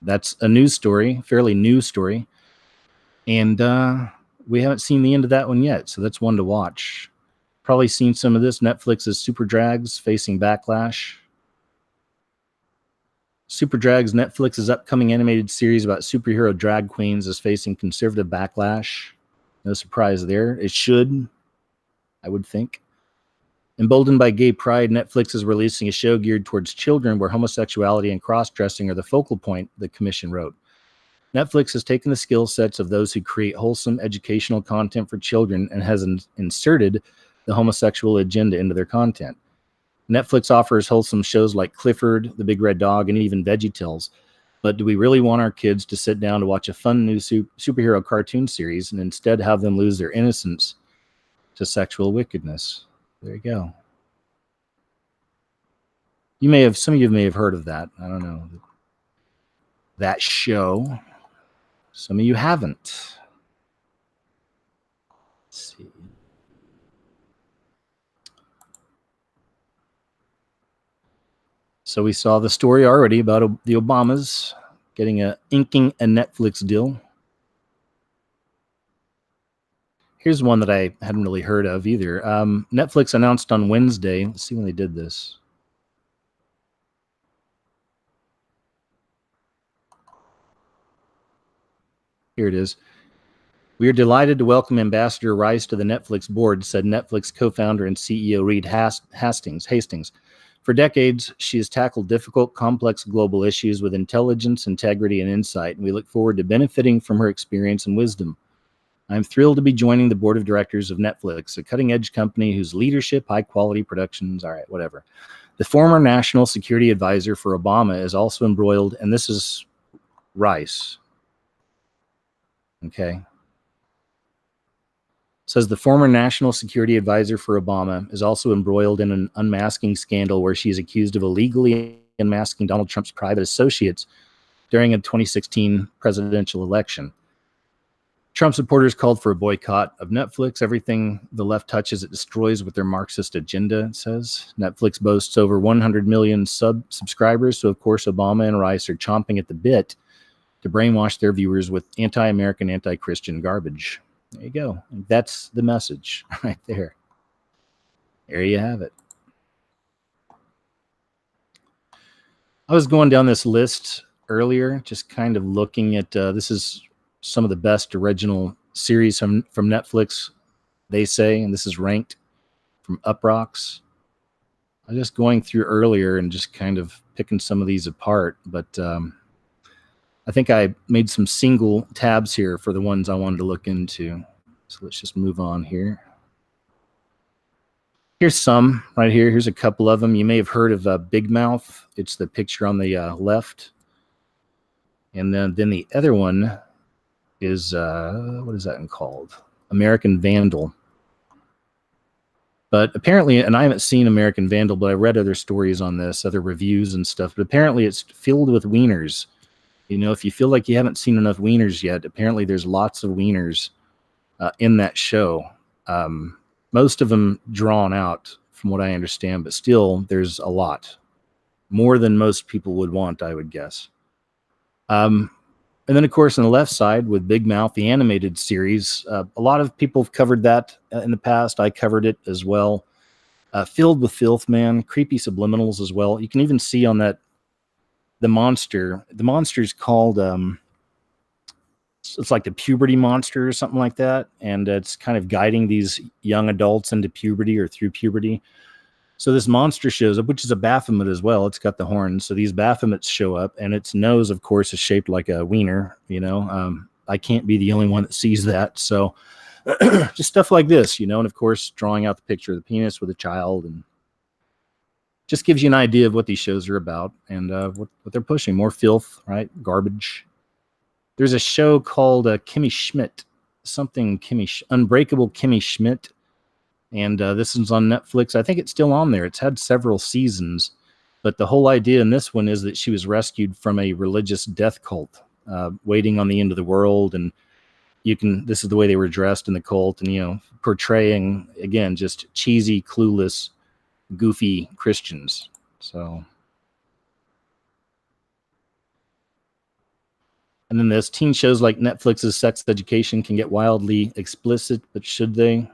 That's a news story, fairly new story. And we haven't seen the end of that one yet, so that's one to watch. Probably seen some of this. Netflix's Super Drags facing backlash. Super Drags, Netflix's upcoming animated series about superhero drag queens, is facing conservative backlash. No surprise there. It should, I would think. Emboldened by gay pride, Netflix is releasing a show geared towards children where homosexuality and cross-dressing are the focal point, the commission wrote. Netflix has taken the skill sets of those who create wholesome educational content for children and has inserted the homosexual agenda into their content. Netflix offers wholesome shows like Clifford, The Big Red Dog, and even VeggieTales. But do we really want our kids to sit down to watch a fun new superhero cartoon series and instead have them lose their innocence to sexual wickedness? There you go. Some of you may have heard of that. I don't know. That show. Some of you haven't. Let's see. So we saw the story already about the Obamas inking a Netflix deal. Here's one that I hadn't really heard of either. Netflix announced on Wednesday. Let's see when they did this. Here it is. We are delighted to welcome Ambassador Rice to the Netflix board, said Netflix co-founder and CEO Reed Hastings. For decades, she has tackled difficult, complex global issues with intelligence, integrity, and insight, and we look forward to benefiting from her experience and wisdom. I'm thrilled to be joining the board of directors of Netflix, a cutting-edge company whose leadership, high-quality productions, The former national security advisor for Obama is also embroiled, and this is Rice. Okay. Says the former national security advisor for Obama is also embroiled in an unmasking scandal where she is accused of illegally unmasking Donald Trump's private associates during a 2016 presidential election. Trump supporters called for a boycott of Netflix. Everything the left touches, it destroys with their Marxist agenda, it says. Netflix boasts over 100 million subscribers, so of course Obama and Rice are chomping at the bit to brainwash their viewers with anti-American, anti-Christian garbage. There you go. That's the message right there. There you have it. I was going down this list earlier, just kind of looking at, this is some of the best original series from Netflix, they say, and this is ranked from Uproxx. I was just going through earlier and just kind of picking some of these apart, but I think I made some single tabs here for the ones I wanted to look into. So let's just move on here. Here's some right here. Here's a couple of them. You may have heard of Big Mouth. It's the picture on the left. And then the other one is, what is that called? American Vandal. But apparently, and I haven't seen American Vandal, but I read other stories on this, other reviews and stuff. But apparently it's filled with wieners. You know, if you feel like you haven't seen enough wieners yet, apparently there's lots of wieners in that show. Most of them drawn out from what I understand, but still there's a lot. More than most people would want, I would guess. And then, of course, on the left side with Big Mouth, the animated series, a lot of people have covered that in the past. I covered it as well. Filled with filth, man. Creepy subliminals as well. You can even see on that the monster. The monster's called, it's like the puberty monster or something like that. And it's kind of guiding these young adults into puberty or through puberty. So this monster shows up, which is a Baphomet as well. It's got the horns. So these Baphomets show up, and its nose, of course, is shaped like a wiener. You know, I can't be the only one that sees that. So just stuff like this, you know, and of course, drawing out the picture of the penis with a child, and just gives you an idea of what these shows are about and what they're pushing. More filth, right? Garbage. There's a show called Kimmy Schmidt, Unbreakable Kimmy Schmidt. And this one's on Netflix. I think it's still on there. It's had several seasons. But the whole idea in this one is that she was rescued from a religious death cult, waiting on the end of the world. And this is the way they were dressed in the cult. And, you know, portraying, again, just cheesy, clueless, goofy Christians. So. And then this, teen shows like Netflix's Sex Education can get wildly explicit, but should they?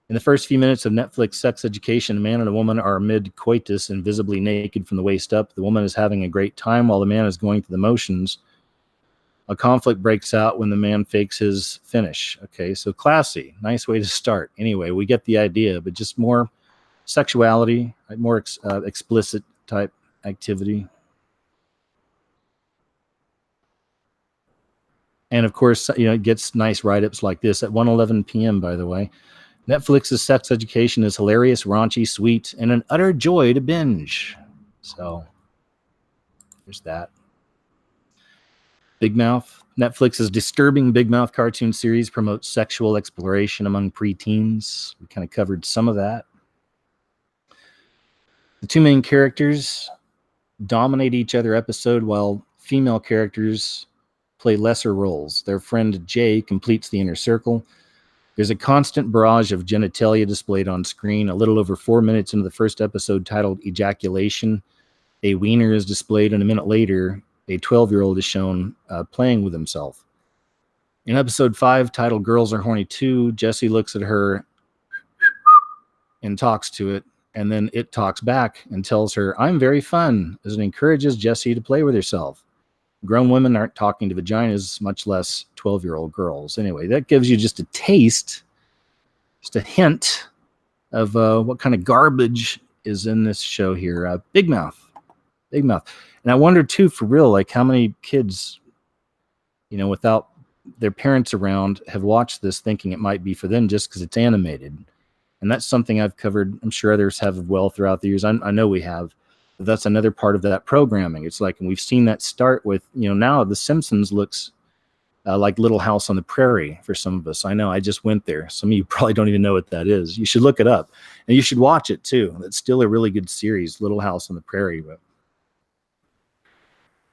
In the first few minutes of Netflix Sex Education, a man and a woman are mid-coitus and visibly naked from the waist up. The woman is having a great time while the man is going through the motions. A conflict breaks out when the man fakes his finish. Okay, so classy. Nice way to start. Anyway, we get the idea, but just more sexuality, more explicit type activity. And of course, you know, it gets nice write-ups like this at 1:11 p.m., by the way. Netflix's Sex Education is hilarious, raunchy, sweet, and an utter joy to binge. So there's that. Big Mouth. Netflix's disturbing Big Mouth cartoon series promotes sexual exploration among preteens. We kind of covered some of that. The two main characters dominate each other episode while female characters play lesser roles. Their friend Jay completes the inner circle. There's a constant barrage of genitalia displayed on screen. A little over 4 minutes into the first episode, titled Ejaculation, a wiener is displayed, and a minute later, a 12-year-old is shown playing with himself. In episode 5, titled Girls Are Horny Too, Jesse looks at her and talks to it, and then it talks back and tells her, "I'm very fun," as it encourages Jesse to play with herself. Grown women aren't talking to vaginas, much less 12-year-old girls. Anyway, that gives you just a taste, just a hint of what kind of garbage is in this show here. Big Mouth. Big Mouth. And I wonder, too, for real, like how many kids, you know, without their parents around have watched this thinking it might be for them just because it's animated. And that's something I've covered. I'm sure others have well throughout the years. I know we have. That's another part of that programming. It's like, and we've seen that start with, you know, now The Simpsons looks like Little House on the Prairie for some of us. I know I just went there. Some of you probably don't even know what that is. You should look it up, and you should watch it too. It's still a really good series, Little House on the Prairie.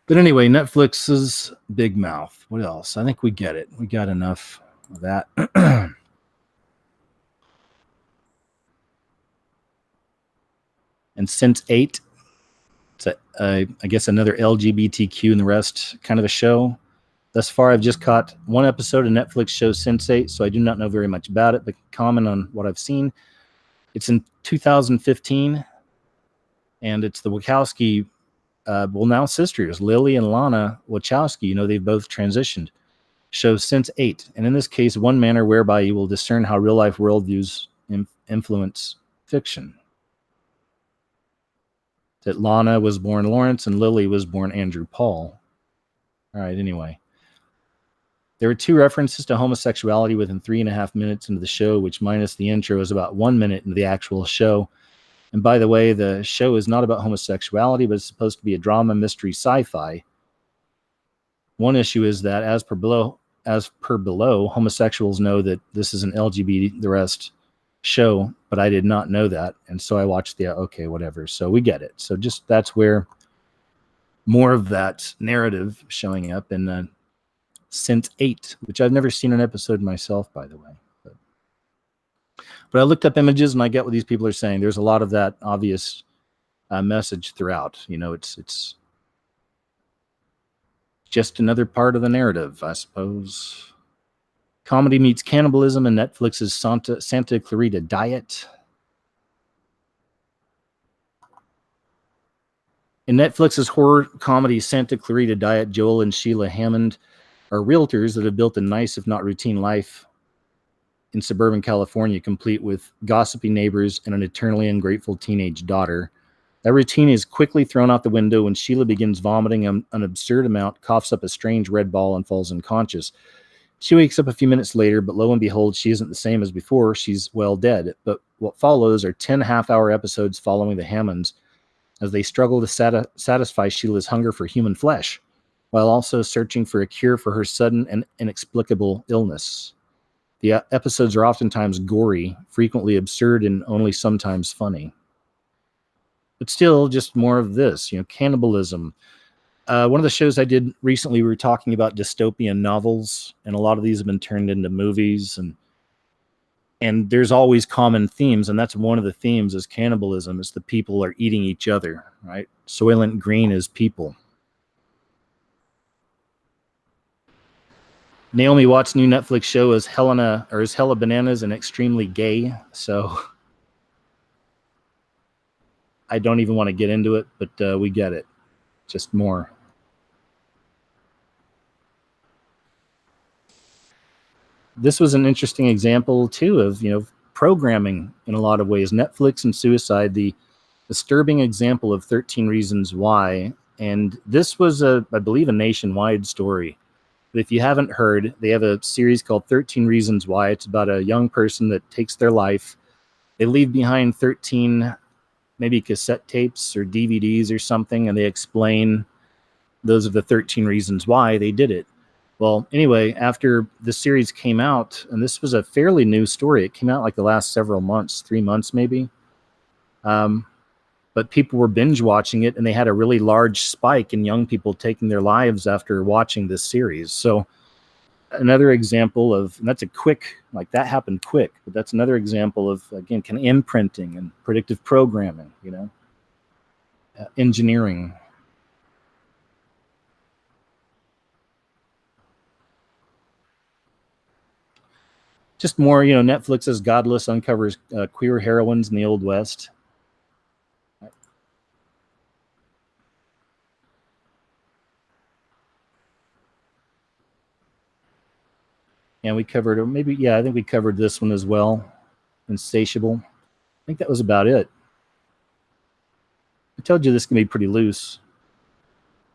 But anyway, Netflix's Big Mouth. What else? I think we get it. We got enough of that. And Sense8, it's I guess another LGBTQ and the rest kind of a show. Thus far, I've just caught one episode of Netflix show Sense8, so I do not know very much about it, but comment on what I've seen. It's in 2015, and it's the Wachowski, now sisters, Lily and Lana Wachowski. You know, they've both transitioned. Show Sense8, and in this case, one manner whereby you will discern how real-life worldviews influence fiction. That Lana was born Lawrence and Lily was born Andrew Paul. All right, anyway. There were 2 references to homosexuality within 3.5 minutes into the show, which minus the intro is about 1 minute into the actual show. And by the way, the show is not about homosexuality, but it's supposed to be a drama, mystery, sci-fi. One issue is that, as per below, homosexuals know that this is an LGBT the rest show, but I did not know that, and so I watched okay, whatever. So we get it. So just that's where more of that narrative showing up in Sense8, which I've never seen an episode myself, by the way. But I looked up images and I get what these people are saying. There's a lot of that obvious message throughout. You know, it's just another part of the narrative, I suppose. Comedy meets cannibalism in Netflix's Santa Clarita Diet. In Netflix's horror comedy Santa Clarita Diet, Joel and Sheila Hammond are realtors that have built a nice, if not routine, life in suburban California, complete with gossipy neighbors and an eternally ungrateful teenage daughter. That routine is quickly thrown out the window when Sheila begins vomiting an absurd amount, coughs up a strange red ball, and falls unconscious. She wakes up a few minutes later, but lo and behold, she isn't the same as before. She's well dead. But what follows are 10 half-hour episodes following the Hammonds as they struggle to satisfy Sheila's hunger for human flesh, while also searching for a cure for her sudden and inexplicable illness. The episodes are oftentimes gory, frequently absurd, and only sometimes funny. But still, just more of this, cannibalism. One of the shows I did recently, we were talking about dystopian novels, and a lot of these have been turned into movies, and there's always common themes, and that's one of the themes is cannibalism, is the people are eating each other, right? Soylent Green is people. Naomi Watts' new Netflix show is Hella Bananas and Extremely Gay, so I don't even want to get into it, but we get it. Just more. This was an interesting example, too, of, programming in a lot of ways. Netflix and suicide, the disturbing example of 13 Reasons Why. And this was, I believe, a nationwide story. But if you haven't heard, they have a series called 13 Reasons Why. It's about a young person that takes their life. They leave behind 13 maybe cassette tapes or DVDs or something, and they explain those are the 13 reasons why they did it. Well, anyway, after the series came out, and this was a fairly new story, it came out like the last several months, 3 months maybe, but people were binge watching it, and they had a really large spike in young people taking their lives after watching this series. So another example of, and that's a quick, like that happened quick, but that's another example of, again, kind of imprinting and predictive programming, engineering. Just more, Netflix's Godless uncovers queer heroines in the Old West. And we covered, or maybe, yeah, I think we covered this one as well. Insatiable. I think that was about it. I told you this can be pretty loose.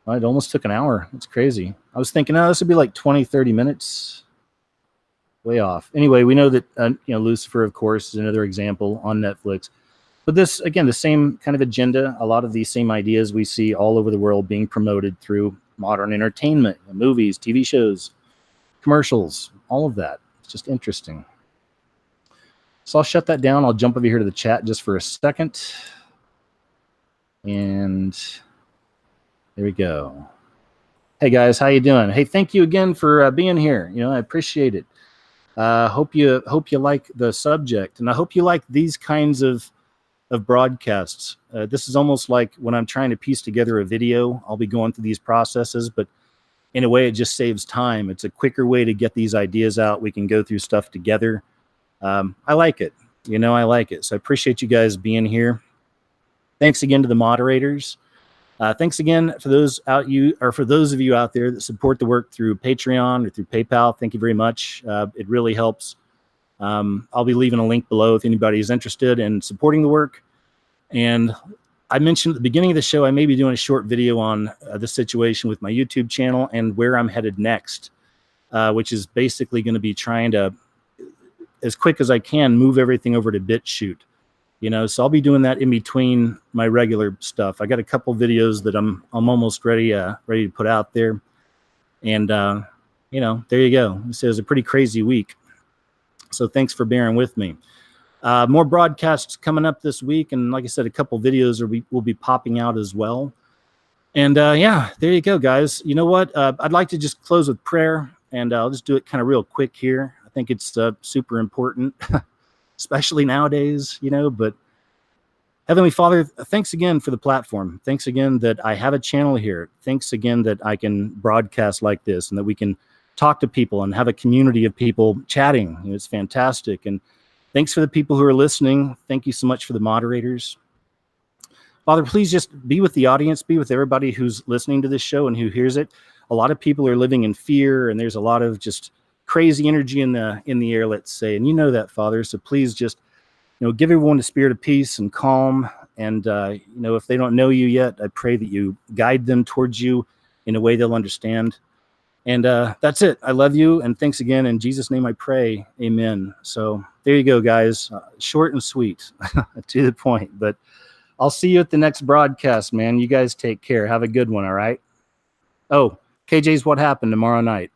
Well, it almost took an hour. That's crazy. I was thinking, this would be like 20, 30 minutes. Way off. Anyway, we know that, Lucifer, of course, is another example on Netflix. But this, again, the same kind of agenda, a lot of these same ideas we see all over the world being promoted through modern entertainment, movies, TV shows. commercials, all of that. It's just interesting. So I'll shut that down. I'll jump over here to the chat just for a second. And there we go. Hey guys, how you doing? Hey, thank you again for being here. I appreciate it. Hope you like the subject, and I hope you like these kinds of broadcasts. This is almost like when I'm trying to piece together a video. I'll be going through these processes, but in a way, it just saves time. It's a quicker way to get these ideas out. We can go through stuff together. I like it. I like it. So I appreciate you guys being here. Thanks again to the moderators. Thanks again for those of you out there that support the work through Patreon or through PayPal. Thank you very much. It really helps. I'll be leaving a link below if anybody is interested in supporting the work. And I mentioned at the beginning of the show, I may be doing a short video on the situation with my YouTube channel and where I'm headed next, which is basically going to be trying to, as quick as I can, move everything over to BitChute. So I'll be doing that in between my regular stuff. I got a couple videos that I'm almost ready to put out there. And, there you go. It was a pretty crazy week. So thanks for bearing with me. More broadcasts coming up this week. And like I said, a couple videos will be popping out as well. And yeah, there you go, guys. You know what? I'd like to just close with prayer. And I'll just do it kind of real quick here. I think it's super important. Especially nowadays, but Heavenly Father, thanks again for the platform. Thanks again that I have a channel here. Thanks again that I can broadcast like this and that we can talk to people and have a community of people chatting. It's fantastic. And thanks for the people who are listening. Thank you so much for the moderators. Father, please just be with the audience, be with everybody who's listening to this show and who hears it. A lot of people are living in fear, and there's a lot of just crazy energy in the air, let's say, and that, Father. So please just give everyone the spirit of peace and calm, and if they don't know you yet, I pray that you guide them towards you in a way they'll understand. And that's it. I love you, and thanks again. In Jesus' name I pray, amen. So there you go, guys. Short and sweet, to the point. But I'll see you at the next broadcast, man. You guys take care. Have a good one, all right? Oh, KJ's What Happened tomorrow night.